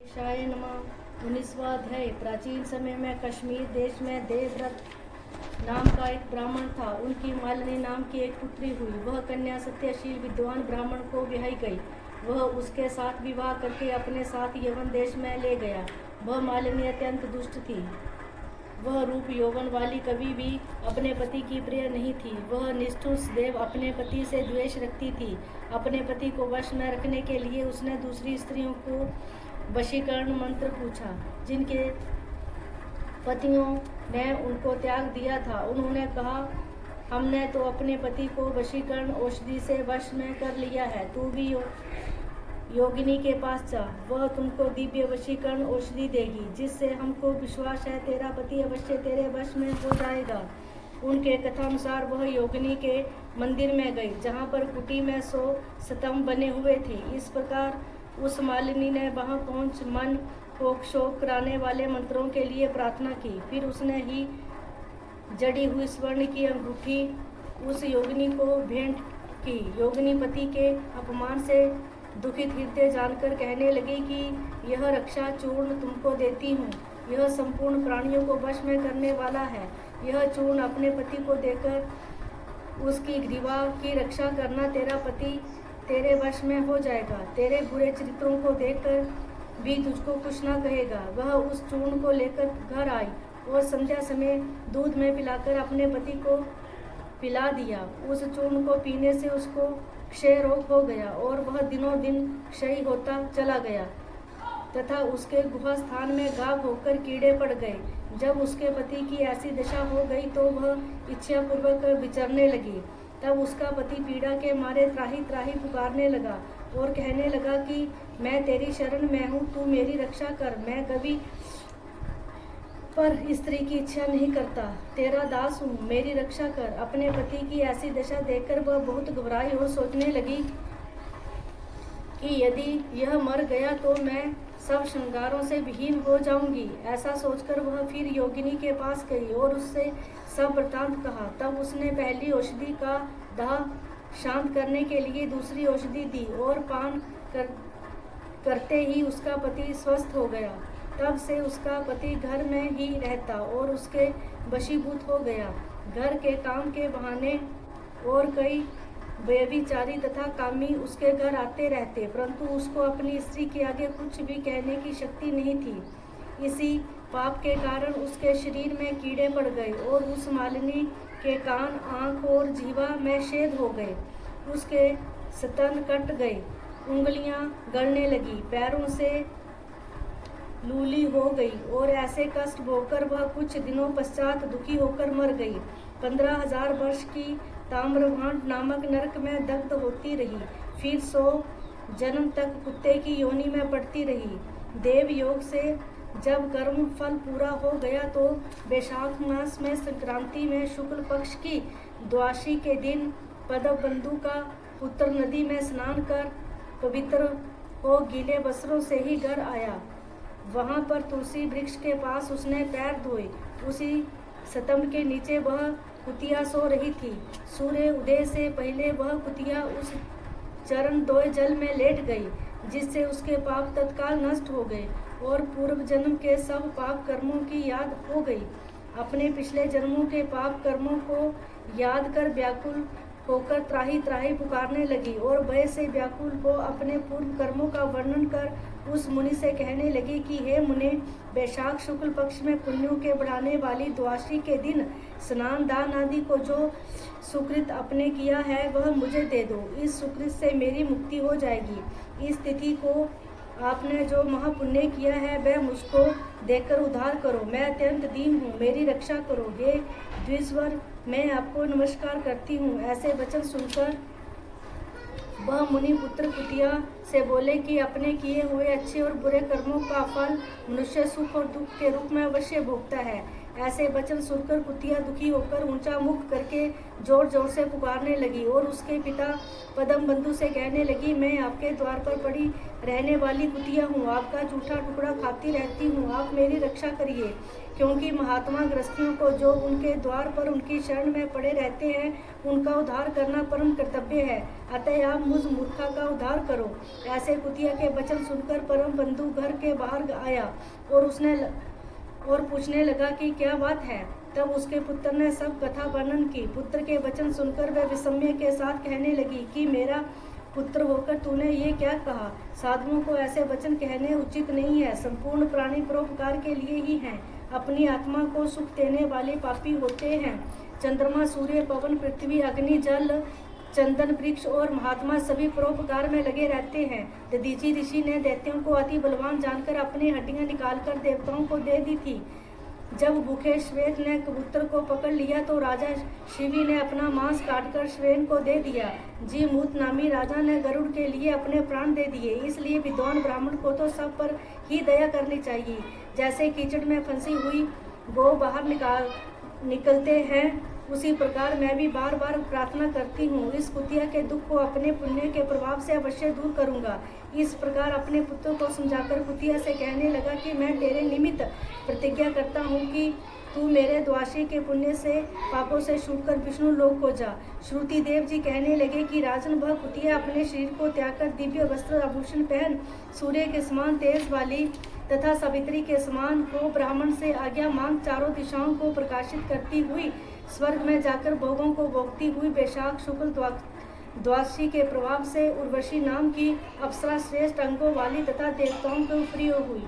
शाय नमः। 19वां अध्याय। प्राचीन समय में कश्मीर देश में देवव्रत नाम का एक ब्राह्मण था। उनकी मालिनी नाम की एक पुत्री हुई। वह कन्या सत्यशील विद्वान ब्राह्मण को ब्याही गई। वह उसके साथ विवाह करके अपने साथ यवन देश में ले गया। वह मालिनी अत्यंत दुष्ट थी। वह रूप यौवन वाली कभी भी अपने पति की प्रिय नहीं थी। वह निष्ठुर सदैव अपने पति से द्वेष रखती थी। अपने पति को वश में रखने के लिए उसने दूसरी स्त्रियों को वशीकरण मंत्र पूछा। जिनके पतियों ने उनको त्याग दिया था, उन्होंने कहा, हमने तो अपने पति को वशीकरण औषधि से वश में कर लिया है। तू भी योगिनी के पास जा, वह तुमको दिव्य वशीकरण औषधि देगी, जिससे हमको विश्वास है तेरा पति अवश्य तेरे वश में हो जाएगा। उनके कथानुसार वह योगिनी के मंदिर में गई, जहाँ पर कुटी में 100 स्तंभ बने हुए थे। इस प्रकार उस मालिनी ने वहां पहुंच मन को क्षोभ कराने वाले मंत्रों के लिए प्रार्थना की। फिर उसने ही जड़ी हुई स्वर्ण की अंगूठी उस योगिनी को भेंट की। योगिनी पति के अपमान से दुखित हृदय जानकर कहने लगी कि यह रक्षा चूर्ण तुमको देती हूँ। यह संपूर्ण प्राणियों को वश में करने वाला है। यह चूर्ण अपने पति को देकर उसकी ग्रीवा की रक्षा करना, तेरा पति तेरे वश में हो जाएगा। तेरे बुरे चरित्रों को देखकर भी तुझको कुछ न कहेगा। वह उस चूर्ण को लेकर घर आई और संध्या समय दूध में पिलाकर अपने पति को पिला दिया। उस चूर्ण को पीने से उसको क्षय रोग हो गया और वह दिनों दिन क्षय होता चला गया तथा उसके गुहा स्थान में घाव होकर कीड़े पड़ गए। जब उसके पति की ऐसी दशा हो गई तो वह इच्छापूर्वक विचरने लगी। तब उसका पति पीड़ा के मारे त्राही त्राही पुकारने लगा और कहने लगा कि मैं तेरी शरण में हूँ, तू मेरी रक्षा कर। मैं कभी पर स्त्री की इच्छा नहीं करता, तेरा दास हूँ, मेरी रक्षा कर। अपने पति की ऐसी दशा देखकर वह बहुत घबराई और सोचने लगी कि यदि यह मर गया तो मैं सब श्रृंगारों से विहीन हो जाऊंगी। ऐसा सोचकर वह फिर योगिनी के पास गई और उससे सब वृतांत कहा। तब उसने पहली औषधि का दाह शांत करने के लिए दूसरी औषधि दी और पान करते ही उसका पति स्वस्थ हो गया। तब से उसका पति घर में ही रहता और उसके वशीभूत हो गया। घर के काम के बहाने और कई व्यभिचारी तथा कामी उसके घर आते रहते, परंतु उसको अपनी स्त्री के आगे कुछ भी कहने की शक्ति नहीं थी। इसी पाप के कारण उसके शरीर में कीड़े पड़ गए और उस मालिनी के कान, आँख और जीवा में छेद हो गए। उसके स्तन कट गए, उंगलियां गलने लगी, पैरों से लूली हो गई और ऐसे कष्ट भोगकर वह कुछ दिनों पश्चात दुखी होकर मर गई। 15,000 वर्ष की ताम्रभांड नामक नरक में दग्ध होती रही। फिर 100 जन्म तक कुत्ते की योनि में पड़ती रही। देव योग से जब कर्म फल पूरा हो गया तो वैशाख मास में संक्रांति में शुक्ल पक्ष की द्वादशी के दिन पदबंधु का पुत्र नदी में स्नान कर पवित्र हो गीले वस्त्रों से ही घर आया। वहां पर तुलसी वृक्ष के पास उसने पैर धोए। उसी स्तंभ के नीचे वह कुतिया सो रही थी। सूर्य उदय से पहले वह कुतिया उस चरण धोए जल में लेट गई, जिससे उसके पाप तत्काल नष्ट हो गए और पूर्व जन्म के सब पाप कर्मों की याद हो गई। अपने पिछले जन्मों के पाप कर्मों को याद कर व्याकुल होकर त्राही त्राही पुकारने लगी और भय से व्याकुल हो अपने पूर्व कर्मों का वर्णन कर उस मुनि से कहने लगी कि हे मुने, वैशाख शुक्ल पक्ष में पुण्यों के बढ़ाने वाली द्वादशी के दिन स्नान दान आदि को जो सुकृत आपने किया है वह मुझे दे दो। इस सुकृत से मेरी मुक्ति हो जाएगी। इस तिथि को आपने जो महापुण्य किया है वह मुझको देकर उद्धार करो। मैं अत्यंत दीन हूँ, मेरी रक्षा करो। हे द्विजवर, मैं आपको नमस्कार करती हूँ। ऐसे वचन सुनकर वह मुनि पुत्र कुतिया से बोले कि अपने किए हुए अच्छे और बुरे कर्मों का फल मनुष्य सुख और दुख के रूप में अवश्य भोगता है। ऐसे वचन सुनकर कुतिया दुखी होकर ऊंचा मुख करके जोर जोर से पुकारने लगी और उसके पिता पद्म बंधु से कहने लगी, मैं आपके द्वार पर पड़ी रहने वाली कुतिया हूँ, आपका जूठा टुकड़ा खाती रहती हूँ, आप मेरी रक्षा करिए, क्योंकि महात्मा गृहस्थियों को जो उनके द्वार पर उनकी शरण में पड़े रहते हैं उनका उद्धार करना परम कर्तव्य है, अतः आप मुझ मूर्खा का उद्धार करो। ऐसे कुतिया के वचन सुनकर परम बंधु घर के बाहर आया और पूछने लगा कि क्या बात है। तब उसके पुत्र ने सब कथा वर्णन की। पुत्र के वचन सुनकर वह विस्मय के साथ कहने लगी कि मेरा पुत्र होकर तूने ये क्या कहा। साधुओं को ऐसे वचन कहने उचित नहीं है। संपूर्ण प्राणी परोपकार के लिए ही हैं, अपनी आत्मा को सुख देने वाले पापी होते हैं। चंद्रमा, सूर्य, पवन, पृथ्वी, अग्नि, जल, चंदन वृक्ष और महात्मा सभी परोपकार में लगे रहते हैं। दधीचि ऋषि ने दैत्यों को अति बलवान जानकर अपनी हड्डियां निकालकर देवताओं को दे दी थी। जब भूखे श्वेत ने कबूतर को पकड़ लिया तो राजा शिवी ने अपना मांस काटकर श्वेन को दे दिया। जीमूत नामी राजा ने गरुड़ के लिए अपने प्राण दे दिए। इसलिए विद्वान ब्राह्मण को तो सब पर ही दया करनी चाहिए। जैसे कीचड़ में फंसी हुई गौ बाहर निकलते हैं, उसी प्रकार मैं भी बार बार प्रार्थना करती हूँ, इस कुतिया के दुख को अपने पुण्य के प्रभाव से अवश्य दूर करूँगा। इस प्रकार अपने पुत्र को समझाकर कुतिया से कहने लगा कि मैं तेरे निमित्त प्रतिज्ञा करता हूँ कि तू मेरे द्वाशी के पुण्य से पापों से छूटकर विष्णु लोक को जा। श्रुति देव जी कहने लगे कि राजन, वह कुतिया अपने शरीर को त्याग कर दिव्य वस्त्र आभूषण पहन सूर्य के समान तेज वाली तथा सावित्री के समान हो ब्राह्मण से आज्ञा मांग चारों दिशाओं को प्रकाशित करती हुई स्वर्ग में जाकर भोगों को भोगती हुई वैशाख शुक्ल द्वादशी के प्रभाव से उर्वशी नाम की अप्सरा श्रेष्ठ अंगों वाली तथा देवताओं के प्रिय हुई।